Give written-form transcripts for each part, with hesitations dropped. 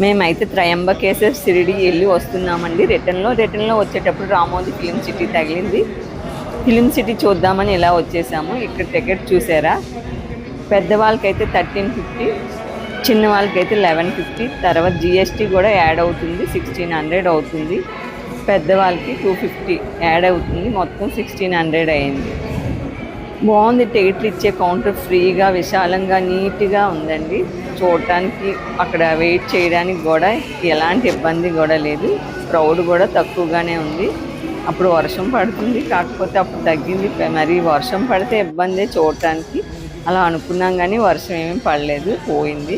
మేమైతే త్రయంబకేశ్వర్ షిరిడి వెళ్ళి వస్తున్నామండి. రిటర్న్లో వచ్చేటప్పుడు రామోజీ ఫిలిం సిటీ తగిలింది. ఫిలిం సిటీ చూద్దామని ఇలా వచ్చేసాము. ఇక్కడ టికెట్ చూసారా, పెద్దవాళ్ళకైతే 1350, చిన్న వాళ్ళకైతే 1150. తర్వాత జిఎస్టీ కూడా యాడ్ అవుతుంది, 1600 అవుతుంది. పెద్దవాళ్ళకి 250 యాడ్ అవుతుంది, మొత్తం 1600 అయింది. బాగుంది. టికెట్లు ఇచ్చే కౌంటర్ ఫ్రీగా విశాలంగా నీట్గా ఉందండి. చూడటానికి అక్కడ వెయిట్ చేయడానికి కూడా ఎలాంటి ఇబ్బంది కూడా లేదు. క్రౌడ్ కూడా తక్కువగానే ఉంది. అప్పుడు వర్షం పడుతుంది, కాకపోతే అప్పుడు తగ్గింది. మరి వర్షం పడితే ఇబ్బందే చూడటానికి. అలా అనుకున్నాం కానీ వర్షం ఏమీ పడలేదు, పోయింది.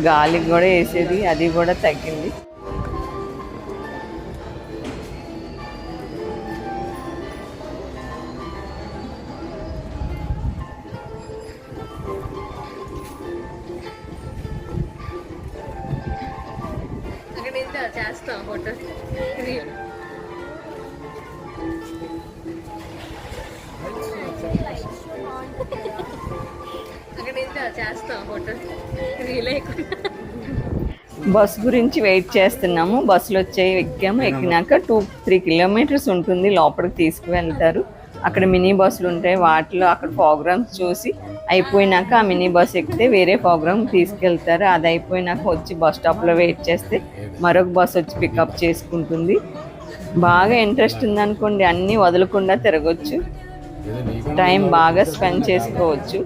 గాలికి కూడా వేసేది, అది కూడా తగ్గింది. చేస్తాం ఫోటో. బస్ గురించి వెయిట్ చేస్తున్నాము. బస్సులు వచ్చాయి, ఎక్కాము. ఎక్కినాక 2-3 కిలోమీటర్స్ ఉంటుంది, లోపలికి తీసుకువెళ్తారు. అక్కడ మినీ బస్సులు ఉంటాయి, వాటిలో అక్కడ ప్రోగ్రామ్స్ చూసి అయిపోయినాక ఆ మినీ బస్ ఎక్కితే వేరే ప్రోగ్రామ్ తీసుకెళ్తారు. అది అయిపోయినాక వచ్చి బస్ స్టాప్లో వెయిట్ చేస్తే మరొక బస్ వచ్చి పికప్ చేసుకుంటుంది. బాగా ఇంట్రెస్ట్ ఉందనుకోండి, అన్నీ వదలకుండా తిరగచ్చు, టైం బాగా స్పెండ్ చేసుకోవచ్చు.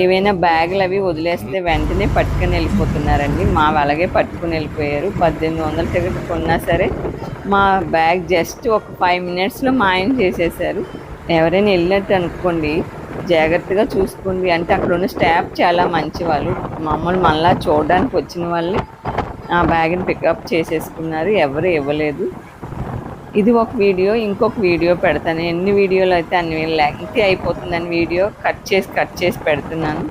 ఏవైనా బ్యాగులు అవి వదిలేస్తే వెంటనే పట్టుకుని వెళ్ళిపోతున్నారండి. మావి అలాగే పట్టుకుని వెళ్ళిపోయారు. 1800 టికెట్ కొన్నా సరే మా బ్యాగ్ జస్ట్ ఒక 5 మినిట్స్లో మాయం చేసేసారు. ఎవరైనా వెళ్ళినట్టు అనుకోండి, జాగ్రత్తగా చూసుకోండి. అంటే అక్కడ ఉన్న స్టాఫ్ చాలా మంచి వాళ్ళు, మమ్మల్ని మళ్ళీ చూడడానికి వచ్చిన వాళ్ళని ఆ బ్యాగ్ని పికప్ చేసేసుకున్నారు, ఎవరు ఇవ్వలేదు. ఇది ఒక వీడియో. ఇంకొక వీడియో పెడతాను. ఎన్ని వీడియోలు అయితే అన్ని లెంగ్తీ అయిపోతుందని వీడియో కట్ చేసి పెడుతున్నాను.